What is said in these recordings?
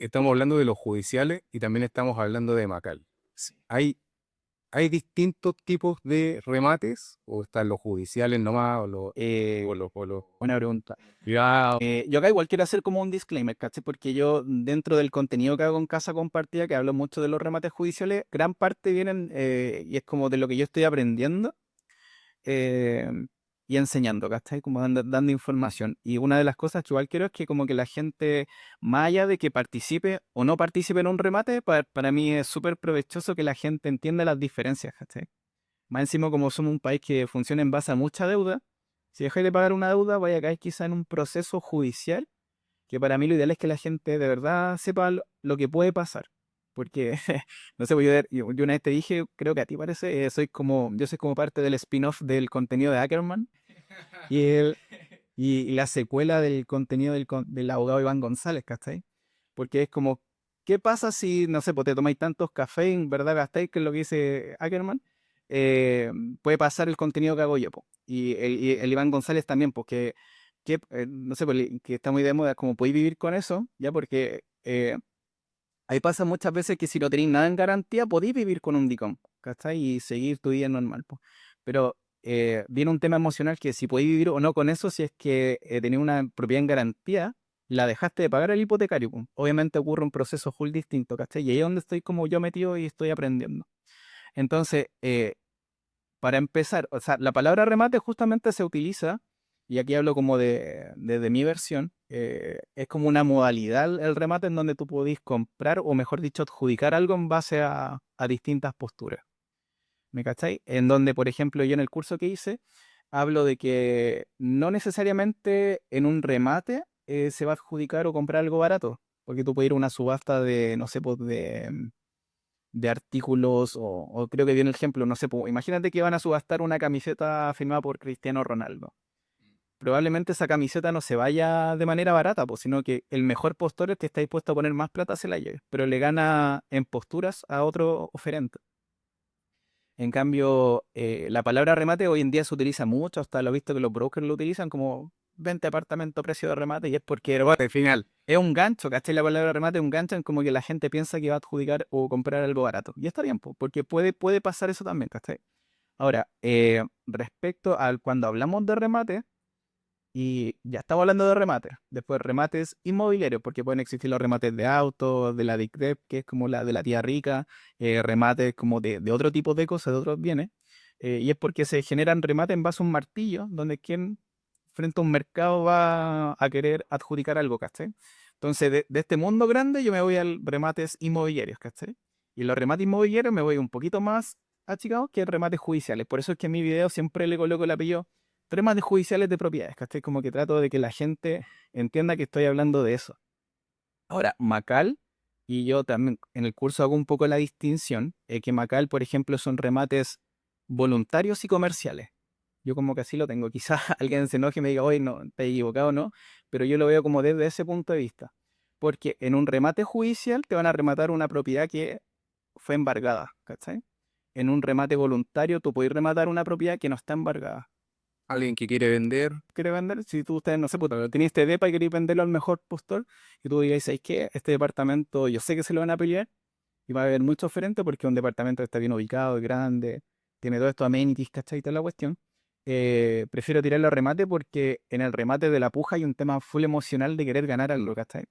estamos hablando de los judiciales y también estamos hablando de Macal. Sí. ¿Hay distintos tipos de remates? ¿O están los judiciales nomás? ¿O los, Eh, o los, o los Buena pregunta. privados? Yo acá igual quiero hacer como un disclaimer, ¿cachai? Porque yo dentro del contenido que hago en Casa Compartida, que hablo mucho de los remates judiciales, gran parte vienen, y es como de lo que yo estoy aprendiendo eh, y enseñando, ¿cachai? Como dando información. Y una de las cosas que igual quiero es que como que la gente, más allá de que participe o no participe en un remate, para mí es súper provechoso que la gente entienda las diferencias, ¿cachai? Más encima, como somos un país que funciona en base a mucha deuda, si dejáis de pagar una deuda, vaya a caer quizá en un proceso judicial, que para mí lo ideal es que la gente de verdad sepa lo que puede pasar. Porque, no sé, pues yo una vez te dije, creo que a ti parece, yo soy como parte del spin-off del contenido de Ackerman y, y la secuela del contenido del abogado Iván González, ¿cachai? Porque es como, ¿qué pasa si, no sé, pues te tomáis tantos cafés, en verdad gastáis, que es lo que dice Ackerman? Eh, Puede pasar el contenido que hago yo, po. Y el Iván González también, porque, no sé, pues, que está muy de moda, como podéis vivir con eso, ya, porque ahí pasa muchas veces que si no tenéis nada en garantía, podéis vivir con un DICOM, ¿cachai? Y seguir tu día normal, po. Pero viene un tema emocional que si podéis vivir o no con eso, si es que tenéis una propiedad en garantía, la dejaste de pagar al hipotecario, po. Obviamente ocurre un proceso full distinto, ¿cachai? Y ahí es donde estoy como yo metido y estoy aprendiendo. Entonces, para empezar, o sea, la palabra remate justamente se utiliza, y aquí hablo como de mi versión, es como una modalidad el remate en donde tú podís comprar, o mejor dicho, adjudicar algo en base a distintas posturas. ¿Me cacháis? En donde, por ejemplo, yo en el curso que hice, hablo de que no necesariamente en un remate se va a adjudicar o comprar algo barato, porque tú puedes ir a una subasta de, no sé, pues de artículos, o creo que viene el ejemplo, no sé, imagínate que van a subastar una camiseta firmada por Cristiano Ronaldo. Probablemente esa camiseta no se vaya de manera barata, pues, sino que el mejor postor, el que está dispuesto a poner más plata, se la lleve, pero le gana en posturas a otro oferente. En cambio, la palabra remate hoy en día se utiliza mucho, hasta lo he visto que los brokers lo utilizan como 20 apartamentos precio de remate, y es porque Remate final. es un gancho, ¿cachai? La palabra remate es un gancho en como que la gente piensa que va a adjudicar o comprar algo barato. Y está bien, po, porque puede pasar eso también, ¿cachai? Ahora, respecto al cuando hablamos de remate, y ya estamos hablando de remates, después remates inmobiliarios, porque pueden existir los remates de autos, de la DICREP, que es como la de la tía rica, remates como de otro tipo de cosas, de otros bienes, y es porque se generan remates en base a un martillo, donde quien frente a un mercado va a querer adjudicar algo, ¿cachai? Entonces, de este mundo grande yo me voy al remates inmobiliarios, ¿cachai? Y en los remates inmobiliarios me voy un poquito más achicado que en remates judiciales. Por eso es que en mi video siempre le coloco el apellido remates judiciales de propiedades, ¿cachai? Como que trato de que la gente entienda que estoy hablando de eso. Ahora, Macal, y yo también en el curso hago un poco la distinción, que Macal, por ejemplo, son remates voluntarios y comerciales. Yo como que así lo tengo. Quizás alguien se enoje y me diga, oye, no, te he equivocado, no, pero yo lo veo como desde ese punto de vista. Porque en un remate judicial te van a rematar una propiedad que fue embargada, ¿cachai? En un remate voluntario tú puedes rematar una propiedad que no está embargada. Alguien que quiere vender. Quiere vender, si tú ustedes, no sé, puta, tenéis este depa y queréis venderlo al mejor postor, y tú digáis, ¿sabes qué? Este departamento yo sé que se lo van a pelear, y va a haber mucho oferente porque es un departamento que está bien ubicado, es grande, tiene todo esto amenities, ¿cachai? Toda la cuestión. Prefiero tirarlo a remate porque en el remate de la puja hay un tema full emocional de querer ganar algo, ¿cachai?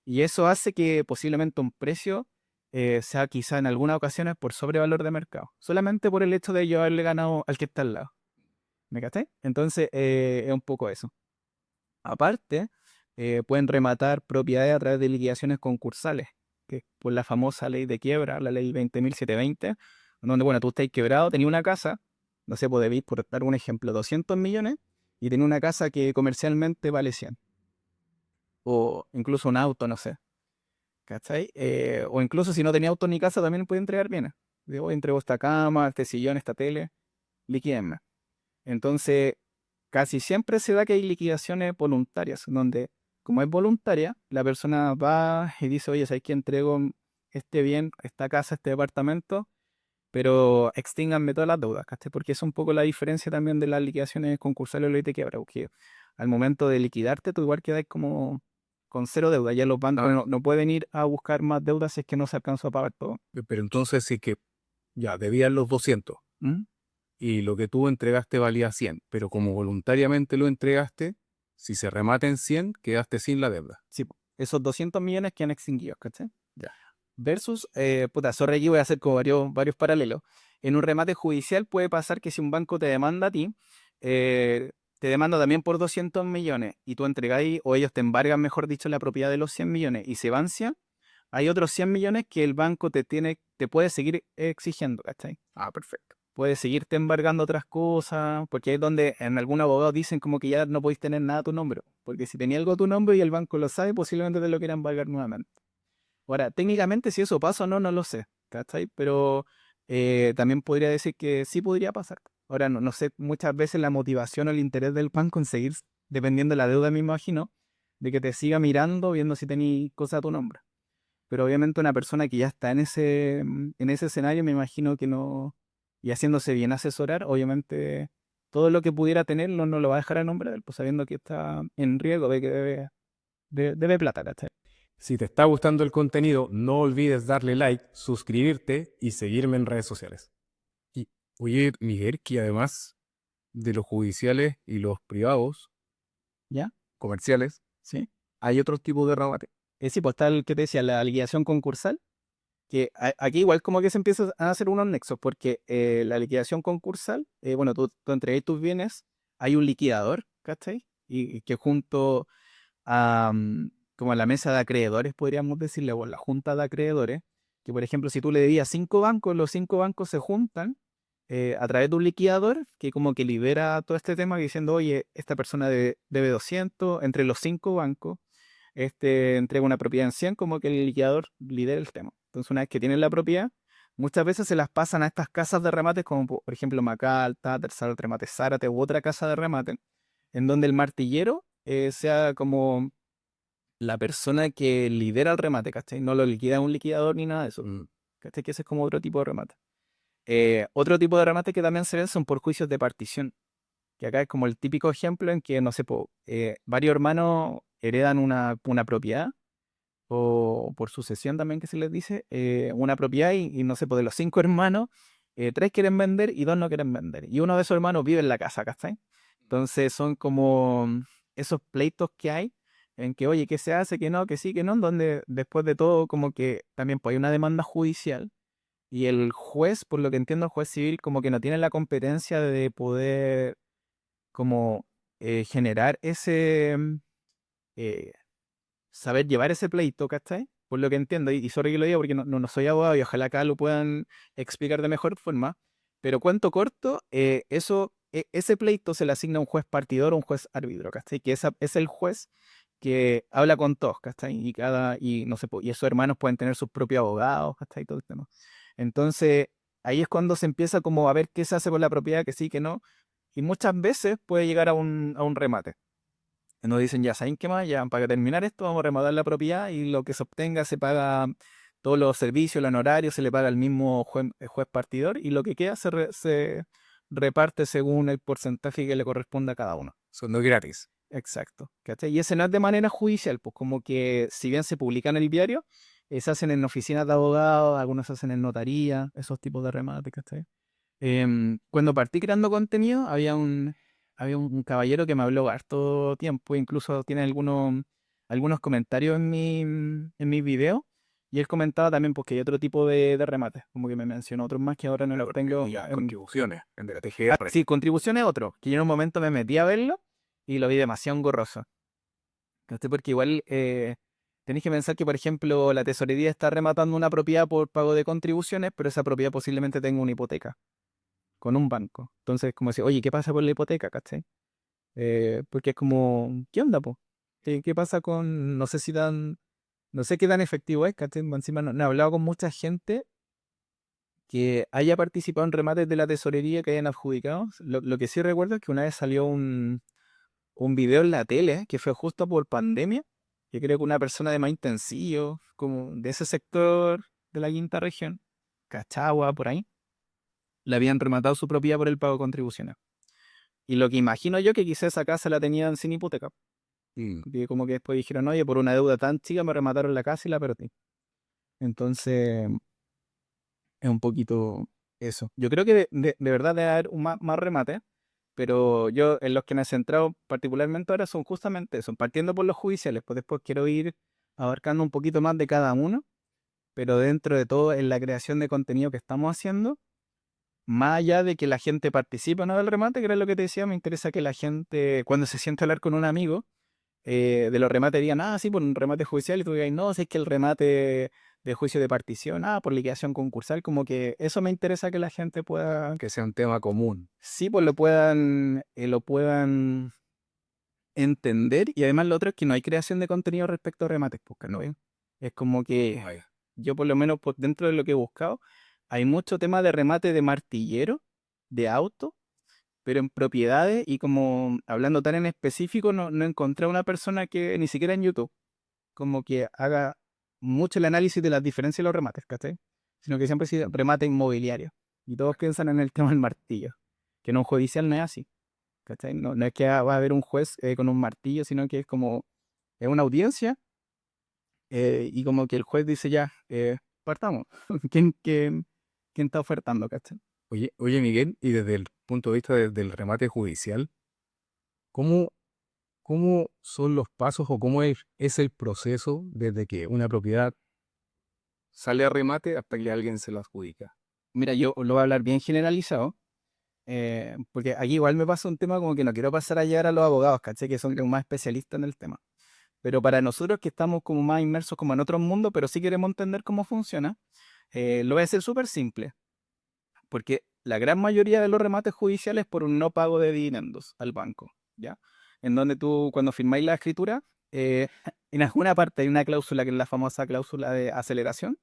Y eso hace que posiblemente un precio sea quizá en algunas ocasiones por sobrevalor de mercado, solamente por el hecho de yo haberle ganado al que está al lado. ¿Me cachai? Entonces es un poco eso. Aparte, pueden rematar propiedades a través de liquidaciones concursales, que es por la famosa ley de quiebra, la ley 20.720, donde, bueno, tú estás quebrado, tenías una casa, no sé, pues debís, por dar un ejemplo, 200 millones, y tenés una casa que comercialmente vale 100, o incluso un auto, no sé, ¿cachai? O incluso si no tenía auto ni casa, también puede entregar bienes. Digo, entrego esta cama, este sillón, esta tele, liquídenme. Entonces, casi siempre se da que hay liquidaciones voluntarias, donde, como es voluntaria, la persona va y dice, oye, ¿sabes qué? Entrego este bien, esta casa, este departamento, pero extínganme todas las deudas, ¿cachai? Porque es un poco la diferencia también de las liquidaciones concursales o ley de quiebra, porque al momento de liquidarte, tú igual quedas como con cero deuda. Ya los bancos Ah, no pueden ir a buscar más deudas si es que no se alcanzó a pagar todo. pero entonces sí que ya debían los 200 ¿Mm? y lo que tú entregaste valía 100, pero como voluntariamente lo entregaste, si se remata en 100, quedaste sin la deuda. Sí, po. Esos 200 millones que han extinguido, ¿cachai? Ya. Versus, puta, sorry, aquí voy a hacer como varios paralelos. En un remate judicial puede pasar que si un banco te demanda a ti, te demanda también por 200 millones y tú entregáis, o ellos te embargan, mejor dicho, la propiedad de los 100 millones y se van 100, hay otros 100 millones que el banco te puede seguir exigiendo, ¿cachai? Ah, perfecto. Puede seguirte embargando otras cosas, porque es donde en algún abogado dicen como que ya no podéis tener nada a tu nombre, porque si tenía algo a tu nombre y el banco lo sabe, posiblemente te lo quieran embargar nuevamente. Ahora, técnicamente si eso pasa o no, no lo sé, ¿cachai? Pero también podría decir que sí podría pasar. Ahora, no sé, muchas veces la motivación o el interés del banco en seguir, dependiendo de la deuda, me imagino, de que te siga mirando, viendo si tenéis cosas a tu nombre. Pero obviamente una persona que ya está en ese escenario, me imagino que no, y haciéndose bien asesorar, obviamente todo lo que pudiera tener no lo va a dejar a nombre de él, pues sabiendo que está en riesgo de que debe plata, ¿cachai? Si te está gustando el contenido, no olvides darle like, suscribirte y seguirme en redes sociales. Y oye, Miguel, que además de los judiciales y los privados, ¿Ya? comerciales, ¿Sí? hay otros tipos de remate. Sí, pues está el que te decía, la liquidación concursal, que aquí igual como que se empiezan a hacer unos nexos, porque la liquidación concursal, bueno, tú entregas tus bienes, hay un liquidador, ¿cachai? Y que junto a, como a la mesa de acreedores, podríamos decirle, o la junta de acreedores, que por ejemplo, si tú le debías 5 bancos, los 5 bancos se juntan a través de un liquidador que como que libera todo este tema diciendo, oye, esta persona debe 200 entre los 5 bancos, entrega una propiedad en 100, como que el liquidador lidera el tema. Entonces, una vez que tienen la propiedad, muchas veces se las pasan a estas casas de remates, como por ejemplo Macalta, Tercer Remate Zárate u otra casa de remate, en donde el martillero sea como la persona que lidera el remate, ¿cachai? No lo liquida un liquidador ni nada de eso, Mm. ¿cachai? Que ese es como otro tipo de remate. Otro tipo de remate que también se ven son por juicios de partición, que acá es como el típico ejemplo en que, no sé, varios hermanos heredan una propiedad, o por sucesión también que se les dice, una propiedad y no sé, de los 5 hermanos, 3 quieren vender y 2 no quieren vender. Y uno de esos hermanos vive en la casa, ¿cachai? Entonces son como esos pleitos que hay en que, oye, ¿qué se hace? ¿Qué no? ¿Que sí? ¿Que no? En donde después de todo como que también pues, hay una demanda judicial y el juez, por lo que entiendo, el juez civil como que no tiene la competencia de poder como generar eh, saber llevar ese pleito, ¿cachai? Por lo que entiendo, y sorry que lo diga porque no soy abogado y ojalá acá lo puedan explicar de mejor forma, pero cuento corto, ese pleito se le asigna a un juez partidor o un juez árbitro, ¿cachai? Que es el juez que habla con todos, ¿cachai? Y no sé, y esos hermanos pueden tener sus propios abogados, ¿cachai? Todo el tema. Entonces, ahí es cuando se empieza como a ver qué se hace con la propiedad, que sí, que no, y muchas veces puede llegar a un remate. Nos dicen, ya, ¿saben qué más? Ya, para terminar esto, vamos a rematar la propiedad y lo que se obtenga se paga todos los servicios, el honorario, se le paga al mismo juez partidor y lo que queda se reparte según el porcentaje que le corresponda a cada uno. Son no gratis. Exacto. ¿Cachai? Y ese no es de manera judicial, pues como que si bien se publica en el diario, se hacen en oficinas de abogados, algunos se hacen en notaría, esos tipos de remates, ¿cachai? Cuando partí creando contenido, había un caballero que me habló harto tiempo, incluso tiene algunos comentarios en mis videos, y él comentaba también porque hay otro tipo de remates, como que me mencionó otros más que ahora no los tengo. Ya, contribuciones, en de la TGR. Sí, contribución es otro, que yo en un momento me metí a verlo y lo vi demasiado engorroso. ¿Cachai? Porque igual tenéis que pensar que, por ejemplo, la tesorería está rematando una propiedad por pago de contribuciones, pero esa propiedad posiblemente tenga una hipoteca con un banco. Entonces, como decir, oye, ¿qué pasa por la hipoteca, cachai? Porque es como, ¿qué onda, po? ¿Qué pasa con, no sé qué tan efectivo es, cachai? Encima no he hablado con mucha gente que haya participado en remates de la tesorería que hayan adjudicado. Lo que sí recuerdo es que una vez salió un video en la tele, que fue justo por pandemia, que creo que una persona de más intensivo, como de ese sector de la quinta región, Cachagua, por ahí, le habían rematado su propiedad por el pago de contribuciones. Y lo que imagino yo que quizás esa casa la tenían sin hipoteca. Y como que después dijeron, oye, por una deuda tan chica me remataron la casa y la perdí. Entonces, es un poquito eso. Yo creo que de verdad debe haber más remate, pero yo en los que me he centrado particularmente ahora son justamente eso, partiendo por los judiciales, pues después quiero ir abarcando un poquito más de cada uno, pero dentro de todo en la creación de contenido que estamos haciendo, más allá de que la gente participe o no del remate, que era lo que te decía, me interesa que la gente, cuando se siente a hablar con un amigo, de los remates digan, sí, por un remate judicial, y tú digas, no, si es que el remate de juicio de partición, por liquidación concursal, como que eso me interesa que la gente pueda, Que sea un tema común. sí, pues lo puedan entender, y además lo otro es que no hay creación de contenido respecto a remates, pues, ¿no? Es como que Vaya. yo por lo menos dentro de lo que he buscado, hay mucho tema de remate de martillero, de auto, pero en propiedades y como hablando tan en específico, no encontré a una persona que ni siquiera en YouTube, como que haga mucho el análisis de las diferencias de los remates, ¿cachai? Sino que siempre dice remate inmobiliario. Y todos piensan en el tema del martillo, que en un judicial no es así, ¿cachai? No es que va a haber un juez con un martillo, sino que es como, es una audiencia y como que el juez dice ya, partamos. ¿Quién está ofertando, ¿cachai? Oye, Miguel, y desde el punto de vista del remate judicial, ¿cómo, cómo son los pasos o cómo es el proceso desde que una propiedad sale a remate hasta que alguien se lo adjudica? Mira, yo lo voy a hablar bien generalizado. Porque aquí igual me pasa un tema como que no quiero pasar a llegar a los abogados, ¿cachai? Que son como más especialistas en el tema. Pero para nosotros que estamos como más inmersos como en otro mundo, pero sí queremos entender cómo funciona, lo voy a hacer súper simple. Porque la gran mayoría de los remates judiciales por un no pago de dividendos al banco, ¿ya? En donde tú cuando firmáis la escritura, eh, en alguna parte hay una cláusula que es la famosa cláusula de aceleración,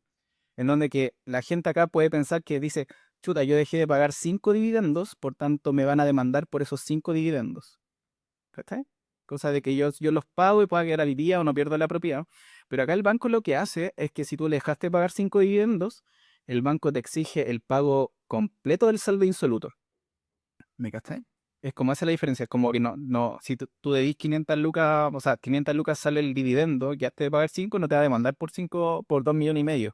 en donde que la gente acá puede pensar que dice, chuta, yo dejé de pagar 5 dividendos, por tanto me van a demandar por esos 5 dividendos. ¿Cachai? Cosa de que yo los pago y pueda quedar al día o no pierdo la propiedad. Pero acá el banco lo que hace es que si tú le dejaste de pagar 5 dividendos, el banco te exige el pago completo del saldo insoluto. ¿Me cachai? Es como esa la diferencia, es como que si tú debís 500 lucas, o sea, 500 lucas sale el dividendo, quedaste de pagar 5, no te va a demandar por 5, por 2,5 millones,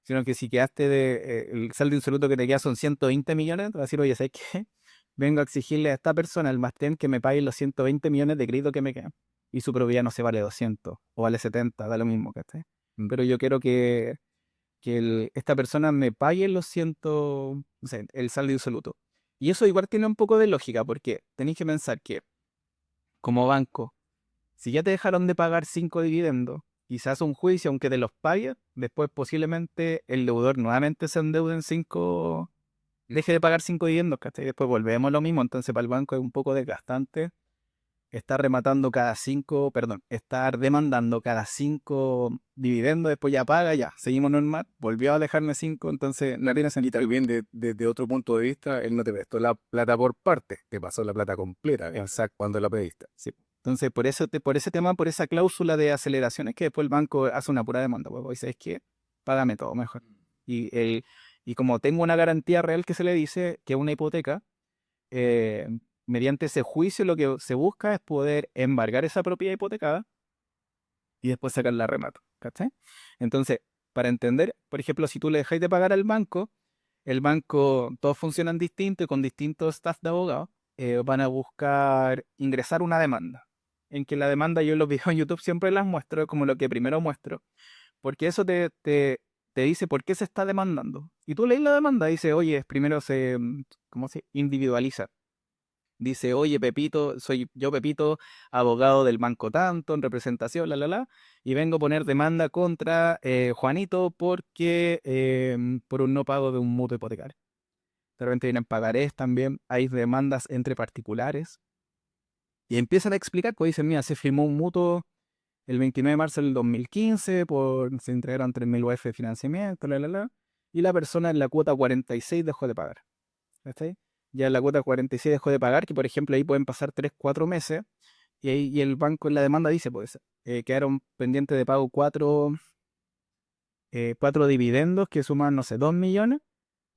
sino que si quedaste el saldo insoluto que te queda son 120 millones, te vas a decir, oye, ¿sabes qué? Vengo a exigirle a esta persona, el Mastén, que me pague los 120 millones de crédito que me quedan. Y su propiedad no se vale 200 o vale 70, da lo mismo, ¿cachai? Mm. Pero yo quiero que esta persona me pague los 100, no sé, el saldo insoluto. Y eso igual tiene un poco de lógica, porque tenéis que pensar que, como banco, si ya te dejaron de pagar 5 dividendos y se hace un juicio, aunque te los pague, después posiblemente el deudor nuevamente se endeude en 5, deje de pagar 5 dividendos, ¿cachai? Después volvemos a lo mismo, entonces para el banco es un poco desgastante estar rematando cada 5, perdón, estar demandando cada 5 dividendos, después ya paga, ya, seguimos normal, volvió a dejarme 5, entonces no tiene Y sentido. también desde otro punto de vista, él no te prestó la plata por parte, te pasó la plata completa, exacto, cuando la pediste. Sí. Entonces, por eso, por ese tema, por esa cláusula de aceleración, es que después el banco hace una pura demanda, pues, dice, es que págame todo mejor. Y, el, y como tengo una garantía real que se le dice, que es una hipoteca, eh, mediante ese juicio lo que se busca es poder embargar esa propiedad hipotecada y después sacar la remata, ¿cachai? Entonces, para entender, por ejemplo, si tú le dejáis de pagar al banco, el banco, todos funcionan distinto y con distintos staff de abogados, van a buscar ingresar una demanda. En que la demanda yo en los videos en YouTube siempre las muestro como lo que primero muestro, porque eso te dice por qué se está demandando. Y tú lees la demanda y dice, oye, primero ¿cómo se individualiza? Dice, oye, Pepito, soy yo, Pepito, abogado del banco tanto, en representación, y vengo a poner demanda contra Juanito porque por un no pago de un mutuo hipotecario. De repente vienen pagarés también, hay demandas entre particulares, y empiezan a explicar, pues dicen, mira, se firmó un mutuo el 29 de marzo del 2015, se entregaron 3.000 UF de financiamiento, y la persona en la cuota 46 dejó de pagar. ¿Cachai? Ya en la cuota 46 dejó de pagar, que por ejemplo ahí pueden pasar 3 4 meses, y el banco en la demanda dice, pues, quedaron pendientes de pago 4 dividendos que suman, no sé, 2 millones,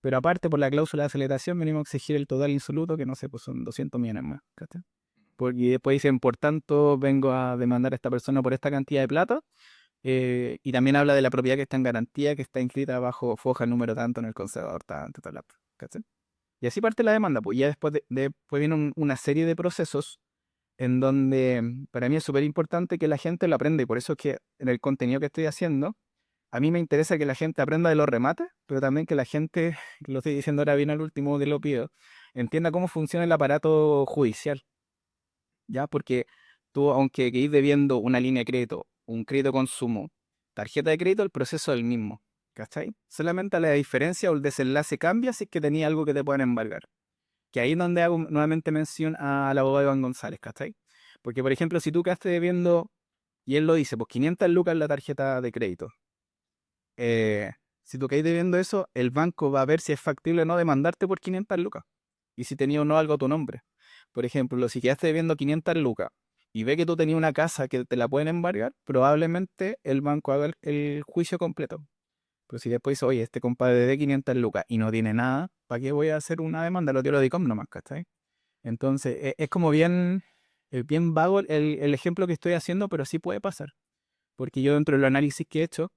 pero aparte por la cláusula de aceleración venimos a exigir el total insoluto, que no sé, pues son 200 millones más, ¿cachai? porque después dicen, por tanto, vengo a demandar a esta persona por esta cantidad de plata. Y también habla de la propiedad que está en garantía, que está inscrita bajo foja número tanto en el conservador tanto, tal, ¿cachai? Y así parte la demanda, pues ya después, después viene una serie de procesos en donde para mí es súper importante que la gente lo aprenda, y por eso es que en el contenido que estoy haciendo, a mí me interesa que la gente aprenda de los remates, pero también que la gente, lo estoy diciendo ahora bien al último de lo pido, entienda cómo funciona el aparato judicial, ¿ya? Porque tú, aunque quedes debiendo una línea de crédito, un crédito consumo, tarjeta de crédito, el proceso es el mismo, ¿cachai? Solamente la diferencia o el desenlace cambia si es que tenía algo que te puedan embargar. Que ahí es donde hago nuevamente mención al abogado Iván González, ¿cachai? Porque, por ejemplo, si tú quedaste debiendo, y él lo dice, pues 500 lucas en la tarjeta de crédito. eh, si tú quedas debiendo eso, el banco va a ver si es factible o no demandarte por 500 lucas. Y si tenía o no algo a tu nombre. Por ejemplo, si quedaste debiendo 500 lucas y ve que tú tenías una casa que te la pueden embargar, probablemente el banco haga el juicio completo. Pero si después dice, oye, este compadre de 500 lucas y no tiene nada, ¿para qué voy a hacer una demanda? Lo tiro de ICOM nomás, ¿cachai? Entonces, es como bien, bien vago el ejemplo que estoy haciendo, pero sí puede pasar. Porque yo dentro del análisis que he hecho,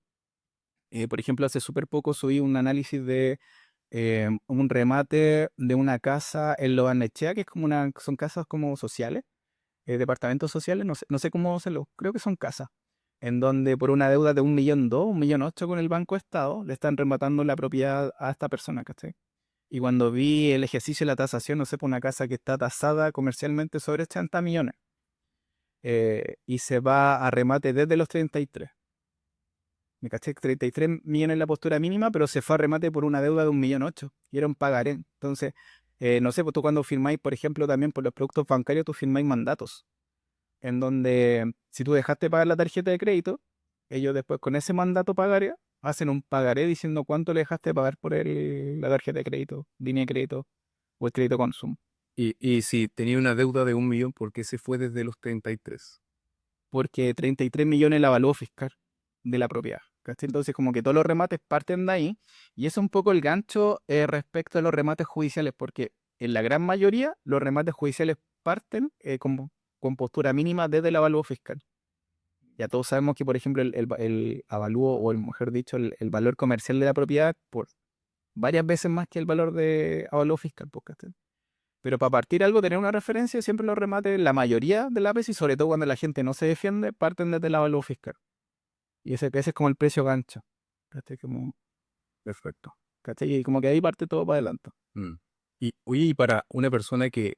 por ejemplo, hace súper poco subí un análisis de un remate de una casa en Lo Barnechea, que es como son casas como sociales, departamentos sociales, no sé cómo se lo, creo que son casas, en donde por una deuda de 1.200.000, 1.800.000 con el Banco Estado, le están rematando la propiedad a esta persona, ¿cachai? Y cuando vi el ejercicio de la tasación, no sé, por una casa que está tasada comercialmente sobre 80 millones, y se va a remate desde los 33. Me caché 33 millones la postura mínima, pero se fue a remate por una deuda de 1.800.000 y era un pagaré. Entonces, no sé, pues tú cuando firmáis, por ejemplo, también por los productos bancarios, tú firmáis mandatos, en donde si tú dejaste pagar la tarjeta de crédito, ellos después con ese mandato pagaré hacen un pagaré diciendo cuánto le dejaste pagar por la tarjeta de crédito, línea de crédito o el crédito consumo. Y si tenía una deuda de 1 millón, ¿por qué se fue desde los 33? Porque 33 millones la avalúo fiscal de la propiedad. ¿Cachai? Entonces, como que todos los remates parten de ahí, y es un poco el gancho respecto a los remates judiciales, porque en la gran mayoría los remates judiciales parten con postura mínima desde el avalúo fiscal. Ya todos sabemos que, por ejemplo, el avalúo, o el mejor dicho, el valor comercial de la propiedad, por varias veces más que el valor de avalúo fiscal, pues, ¿cachai? Pero para partir algo, tener una referencia, siempre los remates, la mayoría de las veces, y sobre todo cuando la gente no se defiende, parten desde el avalúo fiscal. Y ese es como el precio gancho. ¿Cachai? Como, Perfecto. ¿cachai? Y como que ahí parte todo para adelante. Mm. Y oye, y para una persona que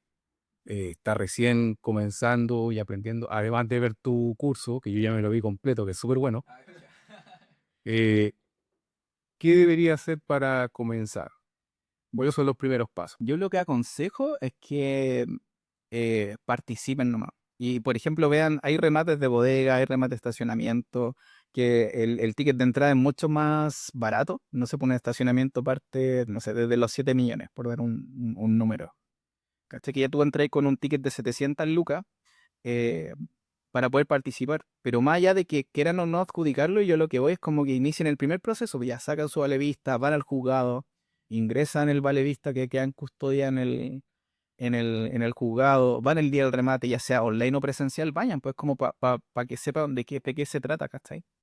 está recién comenzando y aprendiendo, además de ver tu curso, que yo ya me lo vi completo, que es súper bueno, eh, ¿qué debería hacer para comenzar? ¿Cuáles son los primeros pasos? Yo lo que aconsejo es que participen nomás. Y por ejemplo, vean, hay remates de bodega, hay remates de estacionamiento, que el ticket de entrada es mucho más barato. No se pone estacionamiento parte, no sé, desde los 7 millones, por dar un número. ¿Cachai? Que ya tú entras con un ticket de 700 lucas eh, para poder participar. Pero más allá de que quieran o no adjudicarlo, yo lo que voy es como que inicien el primer proceso, pues ya sacan su vale vista, van al juzgado, ingresan el vale vista que queda en custodia en el juzgado, van el día del remate, ya sea online o presencial, vayan, pues como para que sepan de qué se trata, ¿cachai?